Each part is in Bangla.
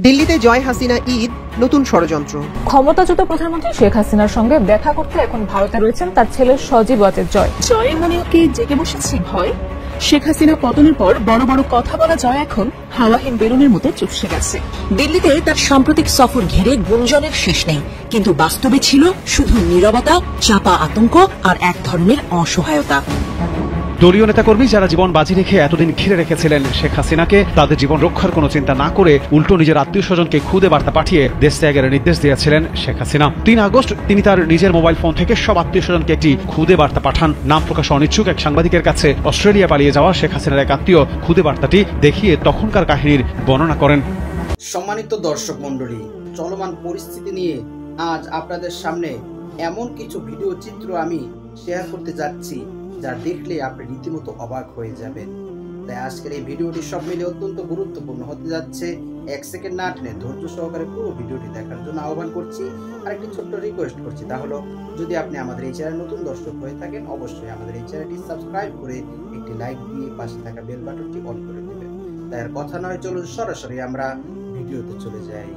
দিল্লিতে জয় হাসিনা ঈদ, নতুন ষড়যন্ত্র। ক্ষমতাচ্যুত প্রধানমন্ত্রী শেখ হাসিনার সঙ্গে দেখা করতে এখন ভারতে রয়েছেন তার ছেলে সজীব ওয়াজেদ জয়। জয়ের মনে কি জেগে বসেছে ভয়? শেখ হাসিনা পতনের পর বড় বড় কথা বলা জয় এখন হাওয়াহীন বেলুনের মতো চুপসে গেছে। দিল্লিতে তার সাম্প্রতিক সফর ঘিরে গুঞ্জনের শেষ নেই, কিন্তু বাস্তবে ছিল শুধু নীরবতা, চাপা আতঙ্ক আর এক ধরনের অসহায়তা। দলীয় নেতাকর্মী যারা জীবন বাজি রেখে এতদিন ঘিরে রেখেছিলেন শেখ হাসিনাকে, তাদের জীবন রক্ষার কোনো চিন্তা না করে উল্টো নিজের আত্মীয় স্বজনকে খুদে বার্তা পাঠিয়ে দেশ ত্যাগের নির্দেশ দিয়েছিলেন শেখ হাসিনা। ৩ আগস্ট তিনি তার নিজের মোবাইল ফোন থেকে সব আত্মীয় স্বজনকে একটি খুদে বার্তা পাঠান। নাম প্রকাশ অনিচ্ছুক এক সাংবাদিকের কাছে অস্ট্রেলিয়া পালিয়ে যাওয়া শেখ হাসিনার এক আত্মীয় খুদে বার্তাটি দেখিয়ে তখনকার কাহিনীর বর্ণনা করেন। সম্মানিত দর্শক মণ্ডলী, চলমান পরিস্থিতি নিয়ে আজ আপনাদের সামনে এমন কিছু ভিডিও চিত্র আমি শেয়ার করতে যাচ্ছি যা দেখলে আপনি রীতিমতো অবাক হয়ে যাবেন। তাই আজকের এই ভিডিওটি সব মিলে অত্যন্ত গুরুত্বপূর্ণ হতে যাচ্ছে। 1 সেকেন্ড না টেনে ধৈর্য সহকারে পুরো ভিডিওটি দেখার জন্য আহ্বান করছি। আর একটি ছোট্ট রিকোয়েস্ট করছি, তা হলো যদি আপনি আমাদের এই চ্যানেল নতুন দর্শক হয়ে থাকেন, অবশ্যই আমাদের এই চ্যানেলটি সাবস্ক্রাইব করে একটি লাইক দিয়ে পাশে থাকা বেল বাটনটি অন করে দেবেন। তাই আর কথা নয়, চলুন সরাসরি আমরা ভিডিওতে চলে যাই।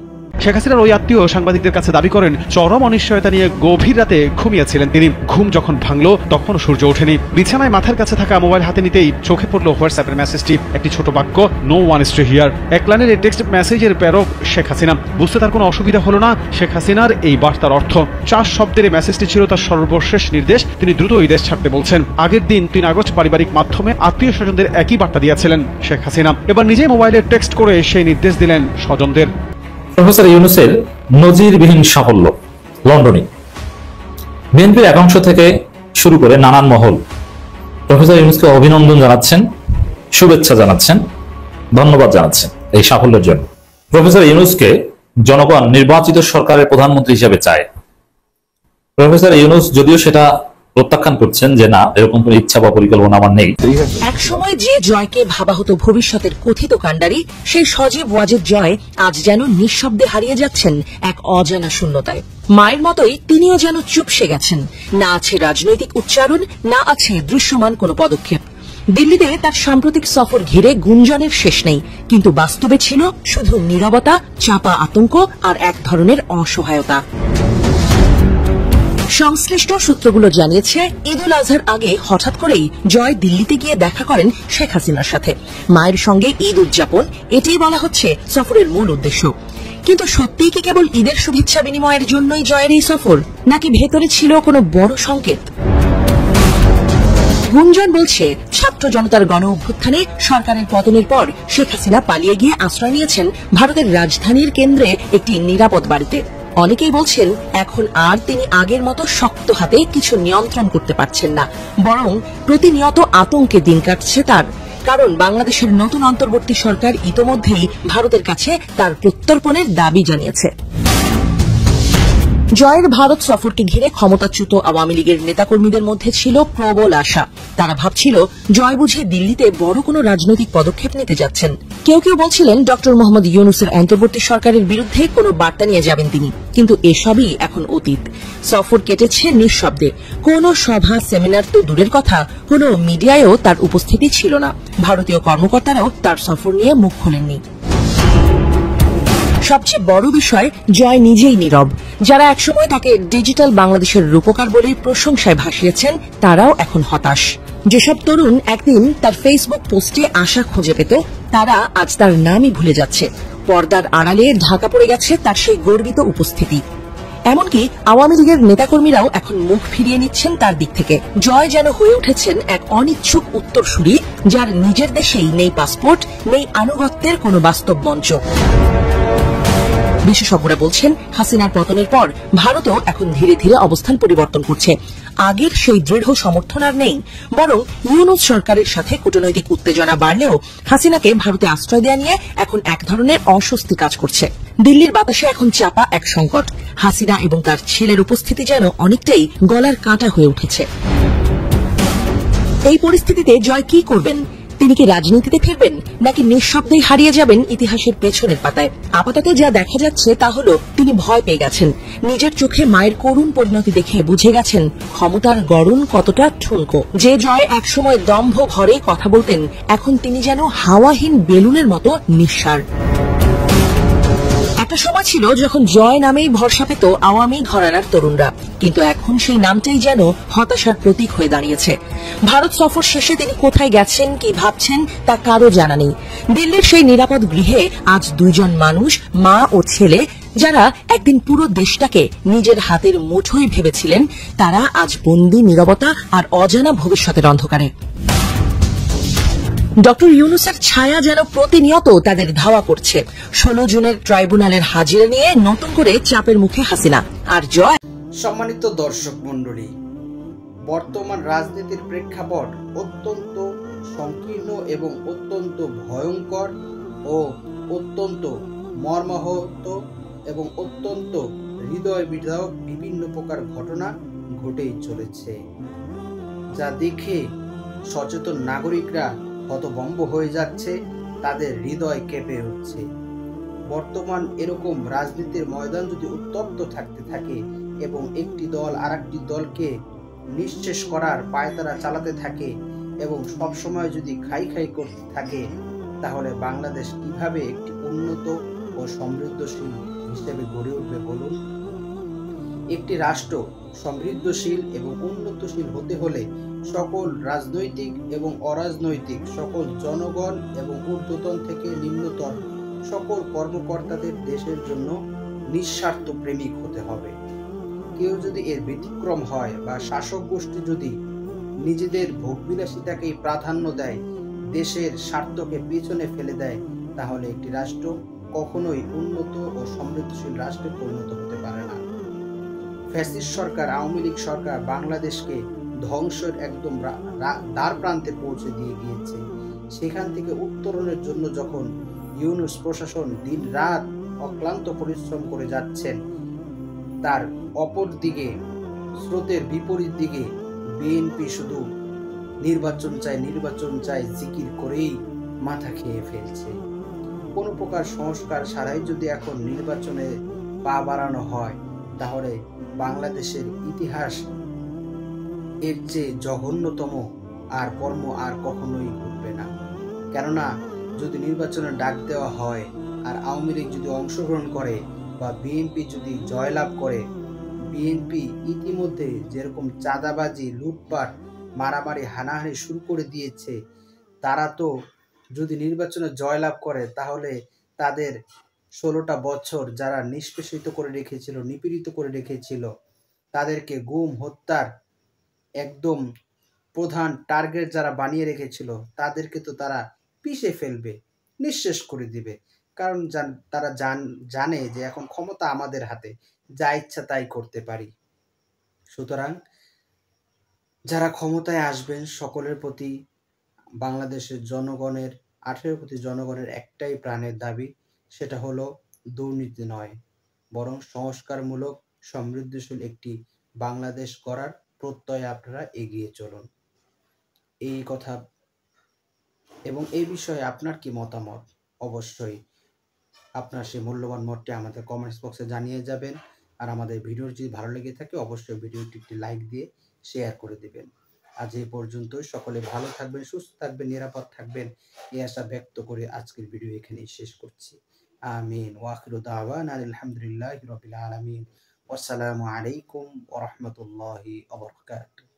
শেখ হাসিনার ওই আত্মীয় সাংবাদিকদের কাছে দাবি করেন, চরম অনিশ্চয়তা নিয়ে গভীর রাতে ঘুমিয়েছিলেন তিনি। ঘুম যখন ভাঙল তখন সূর্য ওঠেনি। বিছানায় মাথার কাছে থাকা মোবাইল হাতে নিতেই চোখে পড়ল হোয়াটসঅ্যাপের মেসেজটি। একটি ছোট বাক্য, no one is to hear. এক লাইনের এই টেক্সট মেসেজের প্রেরক শেখ হাসিনা। বুঝতে তার কোনো অসুবিধা হলো না শেখ হাসিনার এই বার্তার অর্থ। 4 শব্দের এই মেসেজটি ছিল তার সর্বশেষ নির্দেশ। তিনি দ্রুত এই দেশ ছাড়তে বলছেন। আগের দিন 3 আগস্ট পারিবারিক মাধ্যমে আত্মীয় স্বজনদের একই বার্তা দিয়েছিলেন শেখ হাসিনা। এবার নিজেই মোবাইলে টেক্সট করে সেই নির্দেশ দিলেন স্বজনদের। প্রফেসর ইউনূসের নজিরবিহীন সাফল্য লন্ডনে। বিএনপির একাংশ থেকে শুরু করে নানান মহল প্রফেসর ইউনূসকে অভিনন্দন জানাচ্ছেন, শুভেচ্ছা জানাচ্ছেন, ধন্যবাদ জানাচ্ছেন এই সাফল্যের জন্য। প্রফেসর ইউনূসকে জনগণ নির্বাচিত সরকারের প্রধানমন্ত্রী হিসেবে চায়। প্রফেসর ইউনূস যদিও সেটা প্রত্যাখ্যান করছেন যে না, এরকম কোনো ইচ্ছা বা পরিকল্পনা আমার নেই। এক সময় যে জয়কে ভাবা হতো ভবিষ্যতের কথিত কাণ্ডারি, সেই সজীব ওয়াজেদ জয় আজ যেন নিঃশব্দে হারিয়ে যাচ্ছেন এক অজানা শূন্যতায়। মায়ের মতোই তিনিও যেন চুপসে গেছেন। না আছে রাজনৈতিক উচ্চারণ, না আছে দৃশ্যমান কোনো পদক্ষেপ। দিল্লিতে তার সাম্প্রতিক সফর ঘিরে গুঞ্জনের শেষ নেই, কিন্তু বাস্তবে ছিল শুধু নীরবতা, চাপা আতঙ্ক আর এক ধরনের অসহায়তা। সংশ্লিষ্ট সূত্রগুলো জানিয়েছে, ঈদ উল আজহার আগে হঠাৎ করেই জয় দিল্লিতে গিয়ে দেখা করেন শেখ হাসিনার সাথে। মায়ের সঙ্গে ঈদ উদযাপন, এটাই বলা হচ্ছে সফরের মূল উদ্দেশ্য। কিন্তু সত্যিই কি কেবল ঈদের শুভেচ্ছা বিনিময়ের জন্যই জয়ের এই সফর, নাকি ভেতরে ছিল কোনো বড় সংকেত? গুঞ্জন বলছে, ছাত্র জনতার গণ অভ্যুত্থানে সরকারের পতনের পর শেখ হাসিনা পালিয়ে গিয়ে আশ্রয় নিয়েছেন ভারতের রাজধানীর কেন্দ্রে একটি নিরাপদ বাড়িতে। অনেকেই বলছেন, এখন আর তিনি আগের মতো শক্ত হাতে কিছু নিয়ন্ত্রণ করতে পারছেন না, বরং প্রতিনিয়ত আতঙ্কে দিন কাটছে তার। কারণ বাংলাদেশের নতুন অন্তর্বর্তী সরকার ইতোমধ্যেই ভারতের কাছে তার প্রত্যর্পণের দাবি জানিয়েছে। জয়ের ভারত সফরকে ঘিরে ক্ষমতাচ্যুত আওয়ামী লীগের নেতাকর্মীদের মধ্যে ছিল প্রবল আশা। তারা ভাবছিল, জয় বুঝে দিল্লিতে বড় কোনো রাজনৈতিক পদক্ষেপ নিতে যাচ্ছেন। কেউ কেউ বলছিলেন, ডক্টর মোহাম্মদ ইউনূসের অন্তর্বর্তী সরকারের বিরুদ্ধে কোনো বার্তা নিয়ে যাবেন তিনি। কিন্তু এসবই এখন অতীত। সফর কেটেছে নিঃশব্দে। কোনো সভা সেমিনার তো দূরের কথা, কোনো মিডিয়ায়ও তার উপস্থিতি ছিল না। ভারতীয় কর্মকর্তারাও তার সফর নিয়ে মুখ খোলেননি। সবচেয়ে বড় বিষয়, জয় নিজেই নীরব। যারা একসময় তাকে ডিজিটাল বাংলাদেশের রূপকার বলে প্রশংসায় ভাসিয়েছেন, তারাও এখন হতাশ। যেসব তরুণ একদিন তার ফেসবুক পোস্টে আশা খুঁজে পেত, তারা আজ তার নামই ভুলে যাচ্ছে। পর্দার আড়ালে ঢাকা পড়ে গেছে তার সেই গর্বিত উপস্থিতি। এমনকি আওয়ামী লীগের নেতাকর্মীরাও এখন মুখ ফিরিয়ে নিচ্ছেন তার দিক থেকে। জয় যেন হয়ে উঠেছেন এক অনিচ্ছুক উত্তরসূরি, যার নিজের দেশেই নেই পাসপোর্ট, নেই আনুগত্যের কোনো বাস্তব মঞ্চ। বিশেষজ্ঞরা বলছেন, হাসিনার পতনের পর ভারতও এখন ধীরে ধীরে অবস্থান পরিবর্তন করছে। আগের সেই দৃঢ় সমর্থন আর নেই, বরং ইউনূস সরকারের সাথে কূটনৈতিক উত্তেজনা বাড়লেও হাসিনাকে ভারতে আশ্রয় দেয়া নিয়ে এখন এক ধরনের অস্বস্তি কাজ করছে। দিল্লির বাতাসে এখন চাপা এক সংকট। হাসিনা এবং তার ছেলের উপস্থিতি যেন অনেকটাই গলার কাঁটা হয়ে উঠেছে। এই পরিস্থিতিতে জয় কি করবেন? তিনি কি রাজনীতিতে ফিরবেন, নাকি নিঃশব্দেই হারিয়ে যাবেন ইতিহাসের পেছনের পাতায়? আপাতত যা দেখা যাচ্ছে তা হল, তিনি ভয় পেয়ে গেছেন। নিজের চোখে মায়ের করুণ পরিণতি দেখে বুঝে গেছেন ক্ষমতার গড়ন কতটা ঠুনকো। যে জয় একসময় দম্ভ ভরে কথা বলতেন, এখন তিনি যেন হাওয়াহীন বেলুনের মতো নিঃসার। একটা সময় ছিল যখন জয় নামেই ভরসা পেত আওয়ামী ঘরানার তরুণরা, কিন্তু এখন সেই নামটাই যেন হতাশার প্রতীক হয়ে দাঁড়িয়েছে। ভারত সফর শেষে তিনি কোথায় গেছেন, কি ভাবছেন তা কারো জানা নেই। দিল্লির সেই নিরাপদ গৃহে আজ দুইজন মানুষ, মা ও ছেলে, যারা একদিন পুরো দেশটাকে নিজের হাতের মুঠোয় ভেবেছিলেন, তারা আজ বন্দী নীরবতা আর অজানা ভবিষ্যতের অন্ধকারে। ডক্টর ইউনূসের ছায়া যেন প্রতিনিয়ত তাদের ধাওয়া করছে। 16 জুনের ট্রাইব্যুনালের হাজিরা নিয়ে নতুন করে চাপের মুখে হাসিনা আর জয়। সম্মানিত দর্শক মণ্ডলী, বর্তমান রাজনীতির প্রেক্ষাপট অত্যন্ত সংকীর্ণ এবং অত্যন্ত ভয়ঙ্কর ও অত্যন্ত মর্মাহত এবং অত্যন্ত হৃদয় বিদারক বিভিন্ন প্রকার ঘটনা ঘটেই চলেছে, যা দেখে সচেতন নাগরিকরা হতভম্ব হয়ে যাচ্ছে, তাদের হৃদয় কেঁপে উঠছে। বর্তমান এরকম রাজনীতির ময়দান যদি উত্তপ্ত থাকতে থাকে এবং একটি দল আরেকটি দলকে নিঃশেষ করার পায়তারা চালাতে থাকে এবং সবসময় যদি খাই খাই করতে থাকে, তাহলে বাংলাদেশ কিভাবে একটি উন্নত ও সমৃদ্ধশীল হিসেবে গড়ে উঠবে বলুন? একটি রাষ্ট্র সমৃদ্ধশীল এবং উন্নতশীল হতে হলে সকল রাজনৈতিক এবং অরাজনৈতিক সকল জনগণ এবং ঊর্ধ্বতন থেকে নিম্নতর সকল কর্মকর্তাদের দেশের জন্য নিঃস্বার্থ প্রেমিক হতে হবে। কেউ যদি এর ব্যতিক্রম হয় বা শাসক গোষ্ঠী যদি নিজেদের ভোগবিলাসিতাকেই প্রাধান্য দেয়, দেশের স্বার্থকে পেছনে ফেলে দেয়, তাহলে একটি রাষ্ট্র কখনোই উন্নত ও সমৃদ্ধশীল রাষ্ট্রে পরিণত হতে পারে না। ফ্যাসিস্ট সরকার, আওয়ামী লীগ সরকার বাংলাদেশকে ধ্বংসের একদম দ্বার প্রান্তে পৌঁছে দিয়ে গিয়েছে। সেখান থেকে উত্তরণের জন্য যখন ইউনূস প্রশাসন দিন রাত অক্লান্ত পরিশ্রম করে যাচ্ছেন, তার অপর দিকে স্রোতের বিপরীত দিকে বিএনপি শুধু নির্বাচন চাই জিকির করেই মাথা খেয়ে ফেলছে। কোনো প্রকার সংস্কার ছাড়াই যদি এখন নির্বাচনে পা বাড়ানো হয়, তাহলে বাংলাদেশের ইতিহাস এর চেয়ে জঘন্যতম আর কর্ম আর কখনোই ঘটবে না। কেননা যদি নির্বাচনে ডাক দেওয়া হয় আর আওয়ামী লীগ যদি অংশগ্রহণ করে বা বিএনপি যদি জয়লাভ করে, বিএনপি ইতিমধ্যে যেরকম চাঁদাবাজি, লুটপাট, মারামারি, হানাহানি শুরু করে দিয়েছে, তারা তো যদি নির্বাচনে জয়লাভ করে তাহলে তাদের 16টা বছর যারা নিষ্পেষিত করে রেখেছিল, নিপীড়িত করে রেখেছিল, তাদেরকে গুম হত্যার একদম প্রধান টার্গেট যারা বানিয়ে রেখেছিল, তাদেরকে তো তারা পিষে ফেলবে, নিঃশেষ করে দিবে। কারণ তারা জানে যে এখন ক্ষমতা আমাদের হাতে, যা ইচ্ছা তাই করতে পারি। সুতরাং যারা ক্ষমতায় আসবেন, সকলের প্রতি বাংলাদেশের জনগণের 18 কোটি জনগণের একটাই প্রাণের দাবি, সেটা হলো দুর্নীতি নয়, বরং সংস্কারমূলক সমৃদ্ধশীল একটি বাংলাদেশ গড়ার প্রত্যয়ে আপনারা এগিয়ে চলুন। এই কথা এবং এই বিষয়ে আপনার কি মতামত, অবশ্যই আপনার সেই মূল্যবান মতটি আমাদের কমেন্টস বক্সে জানিয়ে যাবেন। আর আমাদের ভিডিও যদি ভালো লেগে থাকে, অবশ্যই ভিডিওটি একটি লাইক দিয়ে শেয়ার করে দিবেন। আজ এই পর্যন্তই। সকলে ভালো থাকবেন, সুস্থ থাকবেন, নিরাপদ থাকবেন, এই আশা ব্যক্ত করে আজকের ভিডিও এখানেই শেষ করছি। আমিন। ওয়া আখিরু দাওয়ানা আলহামদুলিল্লাহি রাব্বিল আলামিন। ওয়াসসালামু আলাইকুম ওয়া রাহমাতুল্লাহি ওয়া বারাকাতুহু।